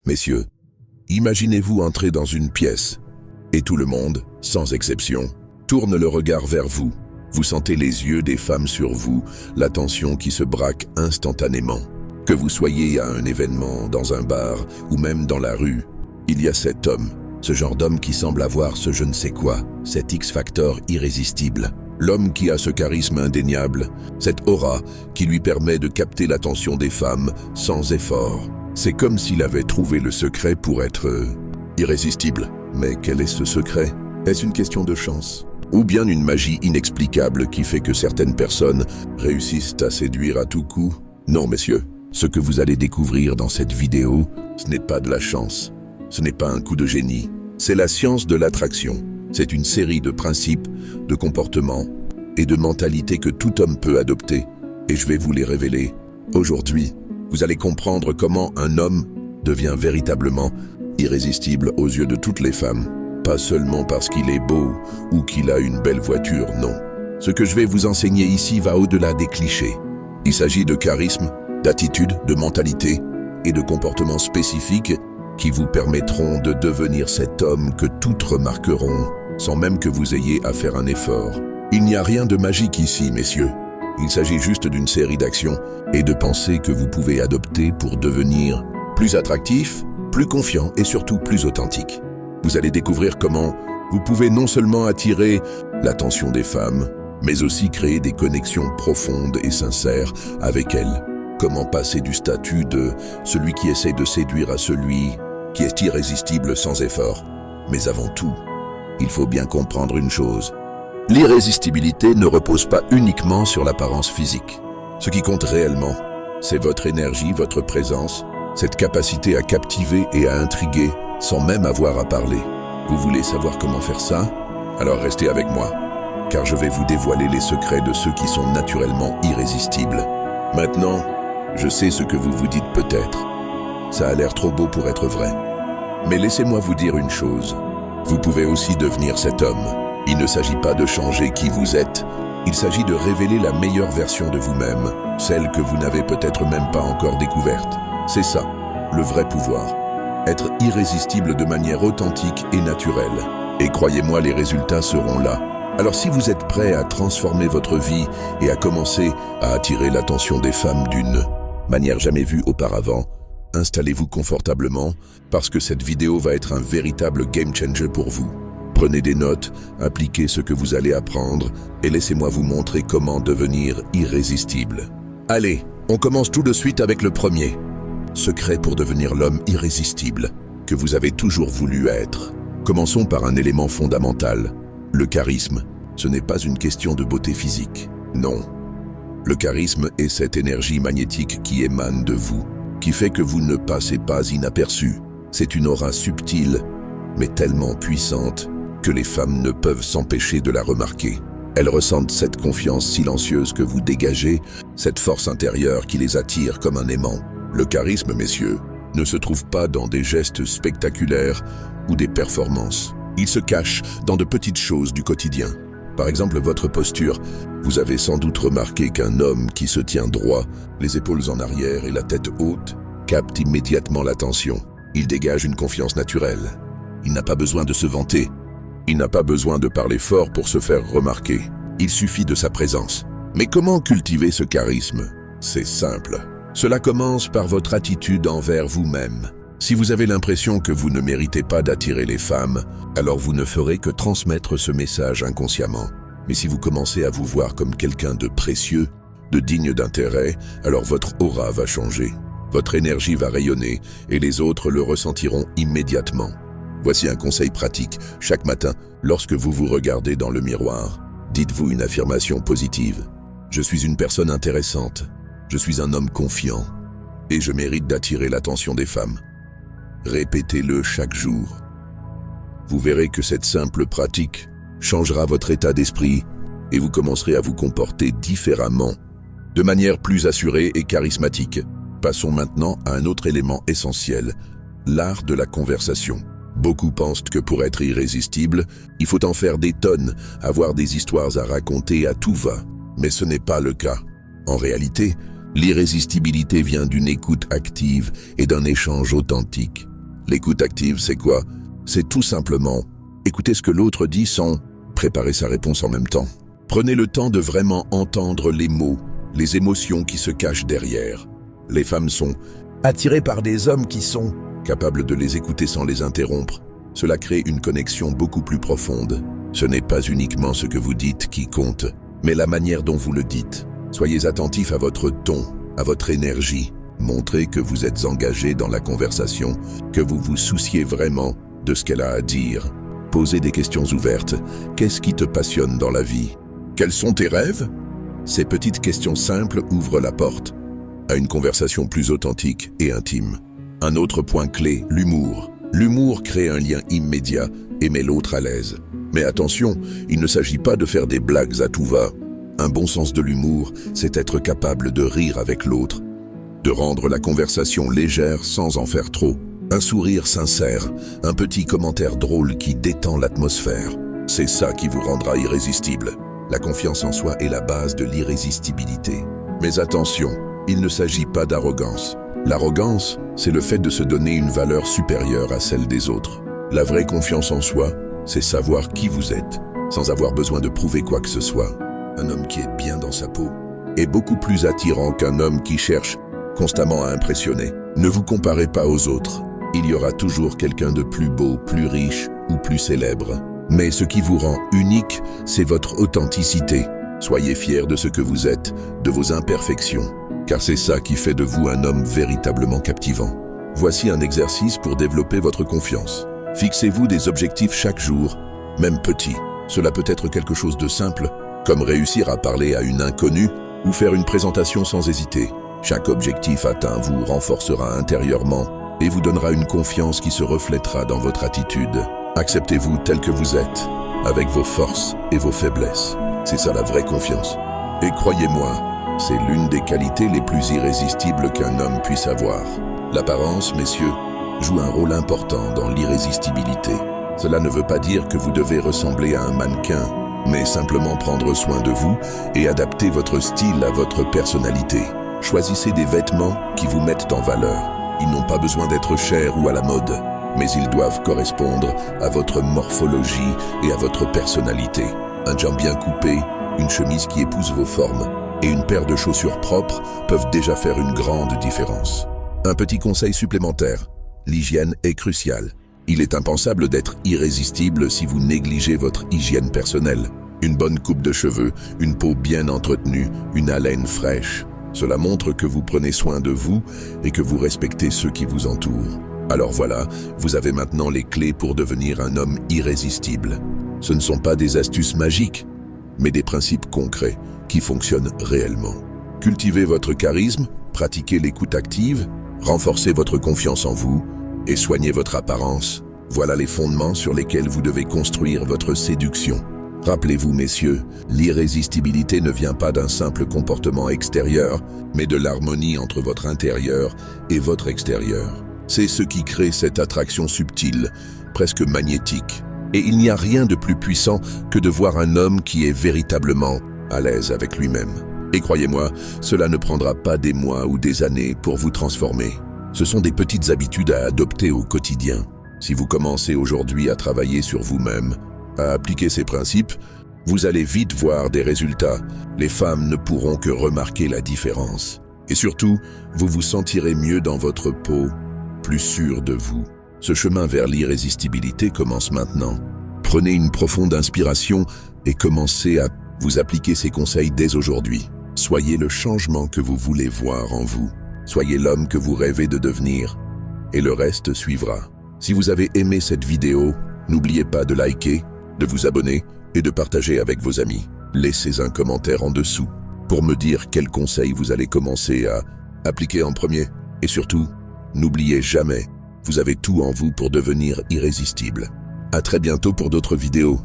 Messieurs, imaginez-vous entrer dans une pièce et tout le monde, sans exception, tourne le regard vers vous. Vous sentez les yeux des femmes sur vous, l'attention qui se braque instantanément. Que vous soyez à un événement, dans un bar ou même dans la rue, il y a cet homme, ce genre d'homme qui semble avoir ce je ne sais quoi, cet X-factor irrésistible. L'homme qui a ce charisme indéniable, cette aura qui lui permet de capter l'attention des femmes sans effort. C'est comme s'il avait trouvé le secret pour être irrésistible. Mais quel est ce secret? Est-ce une question de chance? Ou bien une magie inexplicable qui fait que certaines personnes réussissent à séduire à tout coup? Non, messieurs, ce que vous allez découvrir dans cette vidéo, ce n'est pas de la chance. Ce n'est pas un coup de génie. C'est la science de l'attraction. C'est une série de principes, de comportements et de mentalités que tout homme peut adopter. Et je vais vous les révéler. Aujourd'hui, vous allez comprendre comment un homme devient véritablement irrésistible aux yeux de toutes les femmes. Pas seulement parce qu'il est beau ou qu'il a une belle voiture, non. Ce que je vais vous enseigner ici va au-delà des clichés. Il s'agit de charisme, d'attitude, de mentalité et de comportements spécifiques qui vous permettront de devenir cet homme que toutes remarqueront sans même que vous ayez à faire un effort. Il n'y a rien de magique ici, messieurs. Il s'agit juste d'une série d'actions et de pensées que vous pouvez adopter pour devenir plus attractif, plus confiant et surtout plus authentique. Vous allez découvrir comment vous pouvez non seulement attirer l'attention des femmes, mais aussi créer des connexions profondes et sincères avec elles. Comment passer du statut de celui qui essaie de séduire à celui qui est irrésistible sans effort. Mais avant tout, il faut bien comprendre une chose. L'irrésistibilité ne repose pas uniquement sur l'apparence physique. Ce qui compte réellement, c'est votre énergie, votre présence, cette capacité à captiver et à intriguer sans même avoir à parler. Vous voulez savoir comment faire ça? Alors restez avec moi, car je vais vous dévoiler les secrets de ceux qui sont naturellement irrésistibles. Maintenant, je sais ce que vous vous dites peut-être. Ça a l'air trop beau pour être vrai. Mais laissez-moi vous dire une chose. Vous pouvez aussi devenir cet homme. Il ne s'agit pas de changer qui vous êtes. Il s'agit de révéler la meilleure version de vous-même, celle que vous n'avez peut-être même pas encore découverte. C'est ça, le vrai pouvoir. Être irrésistible de manière authentique et naturelle. Et croyez-moi, les résultats seront là. Alors si vous êtes prêt à transformer votre vie et à commencer à attirer l'attention des femmes d'une manière jamais vue auparavant, installez-vous confortablement parce que cette vidéo va être un véritable game changer pour vous. Prenez des notes, appliquez ce que vous allez apprendre et laissez-moi vous montrer comment devenir irrésistible. Allez, on commence tout de suite avec le premier. Secret pour devenir l'homme irrésistible que vous avez toujours voulu être. Commençons par un élément fondamental. Le charisme, ce n'est pas une question de beauté physique. Non. Le charisme est cette énergie magnétique qui émane de vous, qui fait que vous ne passez pas inaperçu. C'est une aura subtile, mais tellement puissante que les femmes ne peuvent s'empêcher de la remarquer. Elles ressentent cette confiance silencieuse que vous dégagez, cette force intérieure qui les attire comme un aimant. Le charisme, messieurs, ne se trouve pas dans des gestes spectaculaires ou des performances. Il se cache dans de petites choses du quotidien. Par exemple, votre posture. Vous avez sans doute remarqué qu'un homme qui se tient droit, les épaules en arrière et la tête haute, capte immédiatement l'attention. Il dégage une confiance naturelle. Il n'a pas besoin de se vanter. Il n'a pas besoin de parler fort pour se faire remarquer. Il suffit de sa présence. Mais comment cultiver ce charisme? C'est simple. Cela commence par votre attitude envers vous-même. Si vous avez l'impression que vous ne méritez pas d'attirer les femmes, alors vous ne ferez que transmettre ce message inconsciemment. Mais si vous commencez à vous voir comme quelqu'un de précieux, de digne d'intérêt, alors votre aura va changer. Votre énergie va rayonner et les autres le ressentiront immédiatement. Voici un conseil pratique. Chaque matin, lorsque vous vous regardez dans le miroir, dites-vous une affirmation positive. Je suis une personne intéressante. Je suis un homme confiant. Et je mérite d'attirer l'attention des femmes. Répétez-le chaque jour. Vous verrez que cette simple pratique changera votre état d'esprit et vous commencerez à vous comporter différemment, de manière plus assurée et charismatique. Passons maintenant à un autre élément essentiel, l'art de la conversation. Beaucoup pensent que pour être irrésistible, il faut en faire des tonnes, avoir des histoires à raconter à tout va. Mais ce n'est pas le cas. En réalité, l'irrésistibilité vient d'une écoute active et d'un échange authentique. L'écoute active, c'est quoi? C'est tout simplement écouter ce que l'autre dit sans préparer sa réponse en même temps. Prenez le temps de vraiment entendre les mots, les émotions qui se cachent derrière. Les femmes sont attirées par des hommes qui sont capables de les écouter sans les interrompre. Cela crée une connexion beaucoup plus profonde. Ce n'est pas uniquement ce que vous dites qui compte, mais la manière dont vous le dites. Soyez attentif à votre ton, à votre énergie. Montrez que vous êtes engagé dans la conversation, que vous vous souciez vraiment de ce qu'elle a à dire. Posez des questions ouvertes. Qu'est-ce qui te passionne dans la vie? Quels sont tes rêves? Ces petites questions simples ouvrent la porte à une conversation plus authentique et intime. Un autre point clé, l'humour. L'humour crée un lien immédiat et met l'autre à l'aise. Mais attention, il ne s'agit pas de faire des blagues à tout va. Un bon sens de l'humour, c'est être capable de rire avec l'autre, de rendre la conversation légère sans en faire trop. Un sourire sincère, un petit commentaire drôle qui détend l'atmosphère. C'est ça qui vous rendra irrésistible. La confiance en soi est la base de l'irrésistibilité. Mais attention, il ne s'agit pas d'arrogance. L'arrogance, c'est le fait de se donner une valeur supérieure à celle des autres. La vraie confiance en soi, c'est savoir qui vous êtes, sans avoir besoin de prouver quoi que ce soit. Un homme qui est bien dans sa peau est beaucoup plus attirant qu'un homme qui cherche constamment à impressionner. Ne vous comparez pas aux autres. Il y aura toujours quelqu'un de plus beau, plus riche ou plus célèbre. Mais ce qui vous rend unique, c'est votre authenticité. Soyez fiers de ce que vous êtes, de vos imperfections, car c'est ça qui fait de vous un homme véritablement captivant. Voici un exercice pour développer votre confiance. Fixez-vous des objectifs chaque jour, même petits. Cela peut être quelque chose de simple, comme réussir à parler à une inconnue ou faire une présentation sans hésiter. Chaque objectif atteint vous renforcera intérieurement et vous donnera une confiance qui se reflètera dans votre attitude. Acceptez-vous tel que vous êtes, avec vos forces et vos faiblesses. C'est ça la vraie confiance. Et croyez-moi, c'est l'une des qualités les plus irrésistibles qu'un homme puisse avoir. L'apparence, messieurs, joue un rôle important dans l'irrésistibilité. Cela ne veut pas dire que vous devez ressembler à un mannequin, mais simplement prendre soin de vous et adapter votre style à votre personnalité. Choisissez des vêtements qui vous mettent en valeur. Ils n'ont pas besoin d'être chers ou à la mode, mais ils doivent correspondre à votre morphologie et à votre personnalité. Un jean bien coupé, une chemise qui épouse vos formes et une paire de chaussures propres peuvent déjà faire une grande différence. Un petit conseil supplémentaire, l'hygiène est cruciale. Il est impensable d'être irrésistible si vous négligez votre hygiène personnelle. Une bonne coupe de cheveux, une peau bien entretenue, une haleine fraîche. Cela montre que vous prenez soin de vous et que vous respectez ceux qui vous entourent. Alors voilà, vous avez maintenant les clés pour devenir un homme irrésistible. Ce ne sont pas des astuces magiques, mais des principes concrets qui fonctionnent réellement. Cultivez votre charisme, pratiquez l'écoute active, renforcez votre confiance en vous et soignez votre apparence. Voilà les fondements sur lesquels vous devez construire votre séduction. Rappelez-vous, messieurs, l'irrésistibilité ne vient pas d'un simple comportement extérieur, mais de l'harmonie entre votre intérieur et votre extérieur. C'est ce qui crée cette attraction subtile, presque magnétique. Et il n'y a rien de plus puissant que de voir un homme qui est véritablement à l'aise avec lui-même. Et croyez-moi, cela ne prendra pas des mois ou des années pour vous transformer. Ce sont des petites habitudes à adopter au quotidien. Si vous commencez aujourd'hui à travailler sur vous-même, à appliquer ces principes, vous allez vite voir des résultats. Les femmes ne pourront que remarquer la différence. Et surtout, vous vous sentirez mieux dans votre peau, plus sûr de vous. Ce chemin vers l'irrésistibilité commence maintenant. Prenez une profonde inspiration et commencez à vous appliquer ces conseils dès aujourd'hui. Soyez le changement que vous voulez voir en vous. Soyez l'homme que vous rêvez de devenir. Et le reste suivra. Si vous avez aimé cette vidéo, n'oubliez pas de liker, de vous abonner et de partager avec vos amis. Laissez un commentaire en dessous pour me dire quels conseils vous allez commencer à appliquer en premier. Et surtout, n'oubliez jamais, vous avez tout en vous pour devenir irrésistible. À très bientôt pour d'autres vidéos.